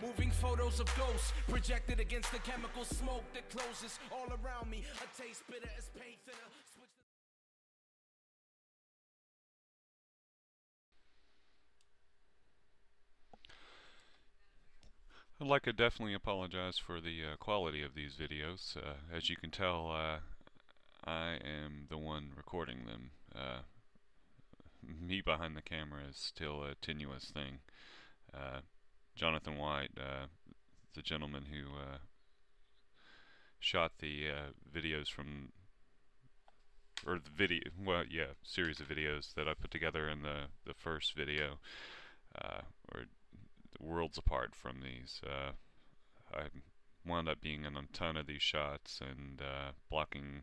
Moving photos of ghosts projected against the chemical smoke that closes all around me. A taste bitter as paint thinner. I'd like to definitely apologize for the quality of these videos. As you can tell, I am the one recording them. Me behind the camera is still a tenuous thing. Jonathan White, the gentleman who shot the videos from, or the video, well, yeah, series of videos that I put together in the first video, or worlds apart from these. I wound up being in a ton of these shots and blocking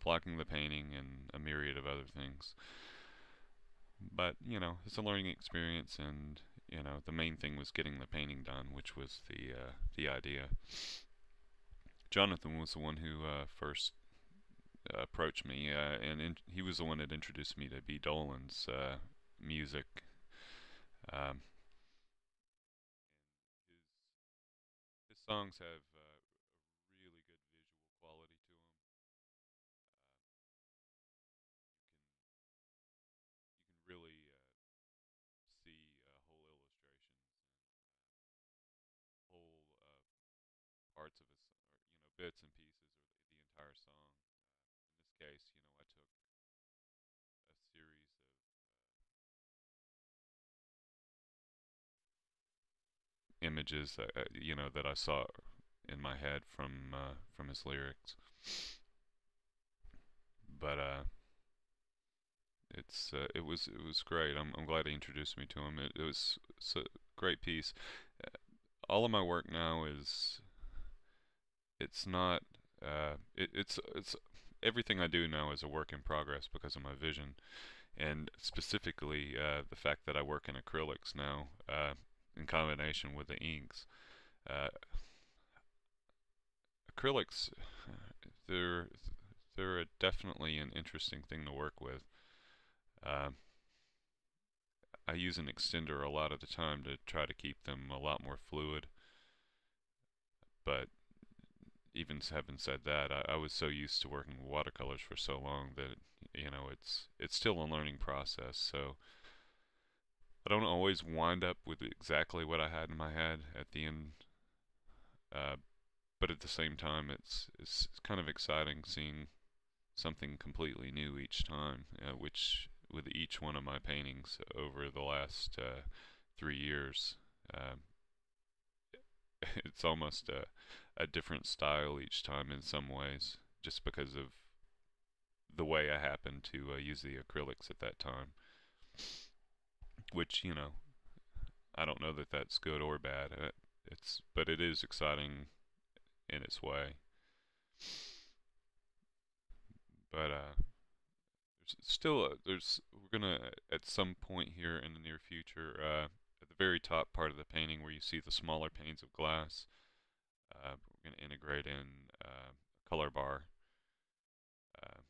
blocking the painting and a myriad of other things. But you know, it's a learning experience, and you know, the main thing was getting the painting done, which was the idea. Jonathan was the one who first approached me, and he was the one that introduced me to B. Dolan's music. Um, his songs have a really good visual quality to them. You can really see whole illustrations and whole parts of his, or, you know, bits and pieces, or the entire song. In this case, you know, I took a series of images that you know, that I saw in my head from his lyrics. But it was great. I'm glad he introduced me to him. It was a great piece. All of my work now is, it's not it's everything I do now is a work in progress because of my vision, and specifically the fact that I work in acrylics now, in combination with the inks. Uh, Acrylics, they're they're definitely an interesting thing to work with. Uh, I use an extender a lot of the time to try to keep them a lot more fluid, but even having said that, I was so used to working with watercolors for so long that, you know, it's still a learning process. So I don't always wind up with exactly what I had in my head at the end, uh, but at the same time, it's kind of exciting seeing something completely new each time, which with each one of my paintings over the last 3 years, uh, it's almost a different style each time in some ways, just because of the way I happened to use the acrylics at that time. Which, you know, I don't know that that's good or bad. But it is exciting in its way. But there's still there's we're gonna at some point here in the near future, at the very top part of the painting where you see the smaller panes of glass, we're gonna integrate in a color bar, uh,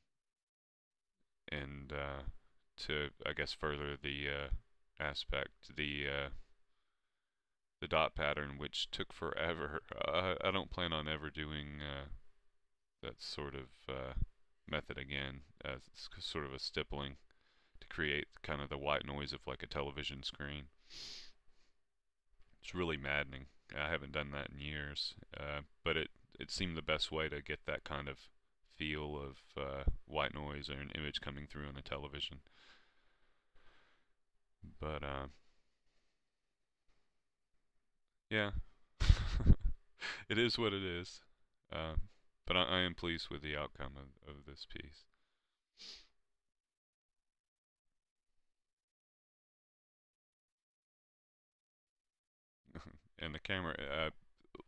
and to, I guess, further the aspect, the dot pattern, which took forever. I don't plan on ever doing that sort of method again, as sort of a stippling to create kind of the white noise of like a television screen. It's really maddening. I haven't done that in years, but it seemed the best way to get that kind of feel of white noise or an image coming through on a television. But yeah, it is what it is. Uh, but I am pleased with the outcome of this piece. And the camera, a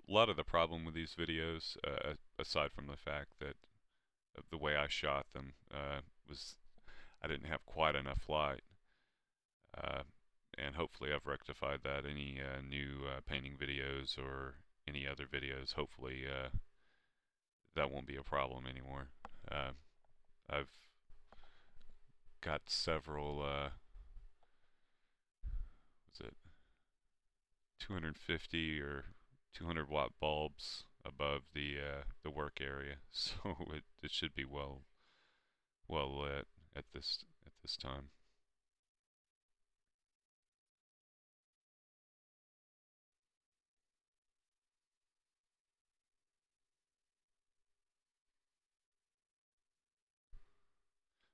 lot of the problem with these videos, aside from the fact that the way I shot them, was I didn't have quite enough light. Uh, and hopefully I've rectified that. Any new painting videos or any other videos, hopefully that won't be a problem anymore. I've got several, was it 250 or 200 watt bulbs above the work area, so it should be well lit at this time.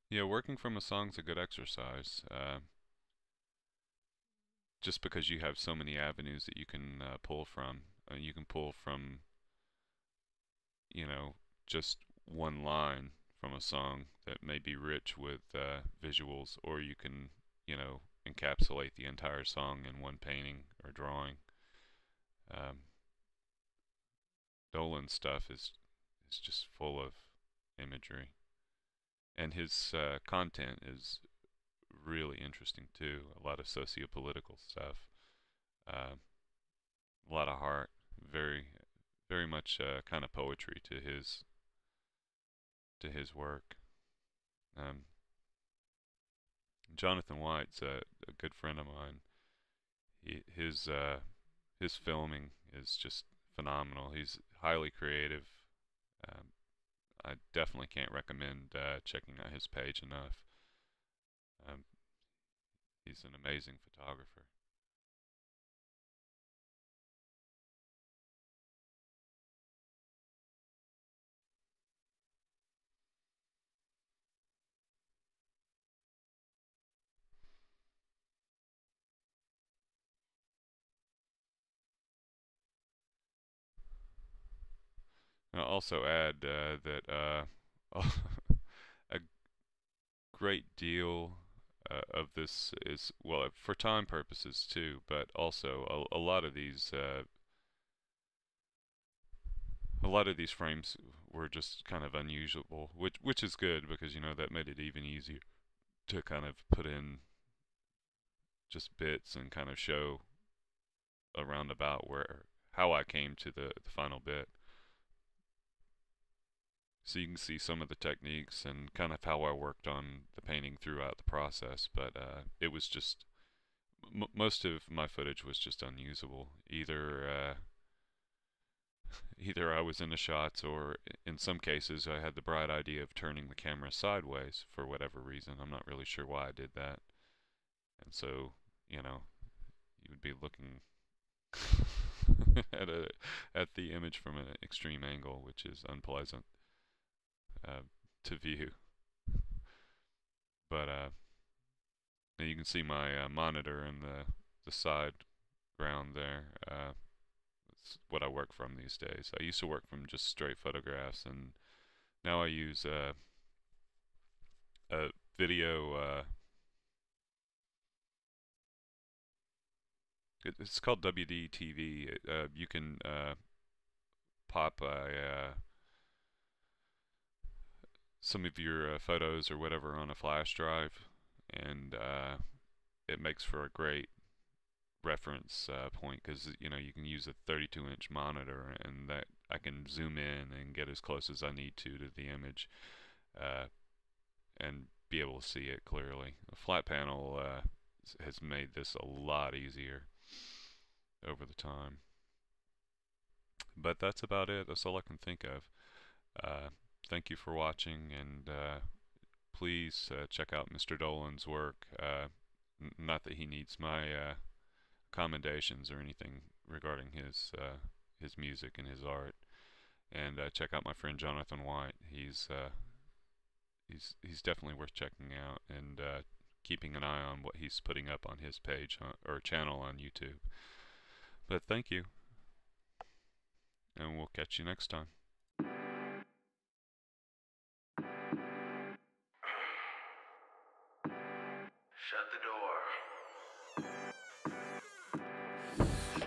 Yeah, working from a song's a good exercise. Just because you have so many avenues that you can pull from. You can pull from, just one line from a song that may be rich with visuals, or you can, encapsulate the entire song in one painting or drawing. Dolen's stuff is just full of imagery, and his content is really interesting too. A lot of sociopolitical stuff, a lot of heart, very much kind of poetry to his work. Jonathan White's a good friend of mine. His filming is just phenomenal. He's highly creative. I definitely can't recommend checking out his page enough. He's an amazing photographer. I'll also add that a great deal of this is, well, for time purposes too, but also a lot of these frames were just kind of unusual, which is good, because that made it even easier to kind of put in just bits and kind of show a roundabout how I came to the final bit. So you can see some of the techniques and kind of how I worked on the painting throughout the process, but it was just, most of my footage was just unusable. Either I was in the shots, or in some cases I had the bright idea of turning the camera sideways for whatever reason. I'm not really sure why I did that. And so, you would be looking at the image from an extreme angle, which is unpleasant to view. But you can see my monitor in the side ground there. That's what I work from these days. I used to work from just straight photographs, and now I use a video. It's called WD-TV. You can pop some of your photos or whatever on a flash drive, and it makes for a great reference point, because you can use a 32-inch monitor, and that I can zoom in and get as close as I need to the image, and be able to see it clearly. A flat panel has made this a lot easier over the time. But that's about it. That's all I can think of. Thank you for watching, and please check out Mr. Dolen's work. Not that he needs my commendations or anything regarding his music and his art. And check out my friend Jonathan White. He's definitely worth checking out, and keeping an eye on what he's putting up on his page or channel on YouTube. But thank you, and we'll catch you next time. Shut the door.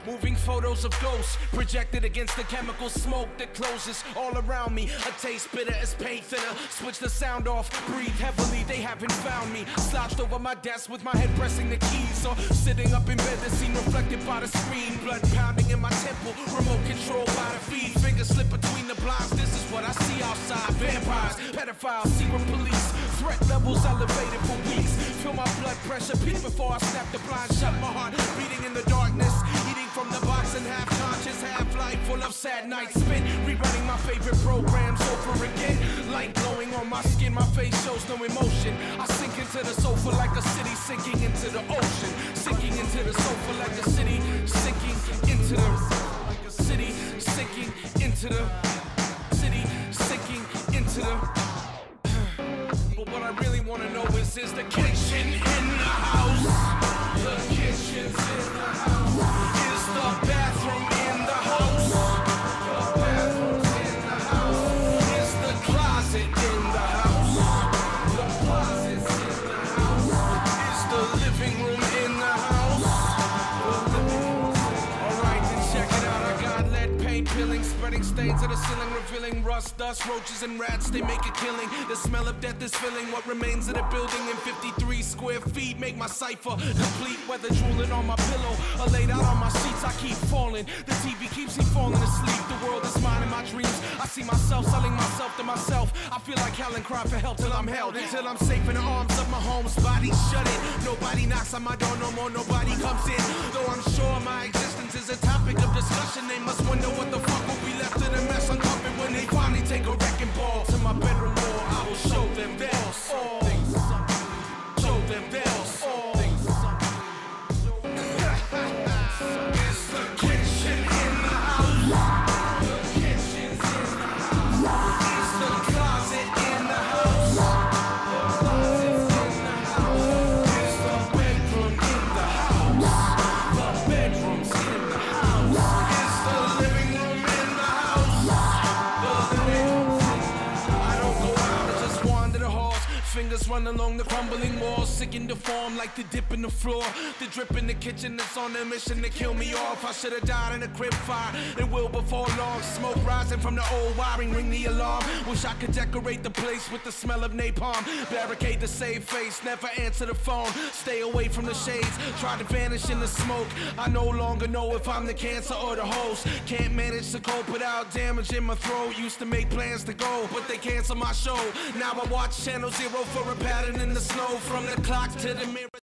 Moving photos of ghosts projected against the chemical smoke that closes all around me. A taste bitter as paint thinner. Switch the sound off, breathe heavily. They haven't found me. Slouched over my desk with my head pressing the keys, or sitting up in bed, the scene reflected by the screen. Blood pounding in my temple, remote controlled by the feed. Fingers slip between the blinds. This is what I see outside. Vampires, pedophiles, secret police. Threat levels elevated for weeks. Feel my blood pressure peak before I snap the blind shut. My heart beating in the darkness, eating from full of sad nights spent rewriting my favorite programs over again. Light glowing on my skin, my face shows no emotion. I sink into the sofa like a city sinking into the ocean. Sinking into the sofa like a city sinking into the city sinking into the city sinking into the. But what I really want to know is the kitchen in the house? The kitchen's in the house. Is the bathroom in the house? The bathroom's in the house. Is the closet in the house? The closet's in the house. Is the living room in the house? The living room's in the house. Alright, then check it out. I got lead paint peeling, spreading stains to the ceiling, revealing rust, dust, roaches and rats. They make a killing. The smell of death is filling what remains of the building. In 53 square feet, make my cipher complete. Whether drooling on my pillow or laid out on my sheets, I keep falling. The TV keeps me falling asleep. The world is mine in my dreams. I see myself selling myself to myself. I feel like hell and cry for help till I'm held, until I'm safe in the arms of my home's body. Shut it. Nobody knocks on my door no more. Nobody comes in. Though I'm sure my existence is a topic of discussion. They must wonder what the fuck will be left of the mess uncovered when they finally take a wrecking ball to my bedroom wall. I will show them bells. Show them bells. It's the kitchen in the house. The kitchen's in the house. It's the closet in the house. The closet's in the house. It's the bedroom in the house. The bedroom's in the house. It's the living room in the house. The living room's in the house. I don't go out, I just wander the halls. Fingers run along the crumbling walls, sick in the form like the dip in the floor. The drip in the kitchen that's on a mission to kill me off. I should have died in a crib fire, it will before long. Smoke rising from the old wiring, ring the alarm. Wish I could decorate the place with the smell of napalm. Barricade the save face, never answer the phone. Stay away from the shades, try to vanish in the smoke. I no longer know if I'm the cancer or the host. Can't manage to cope without damage in my throat. Used to make plans to go, but they cancel my show. Now I watch Channel Zero for a pattern in the snow. From the clock to the mirror.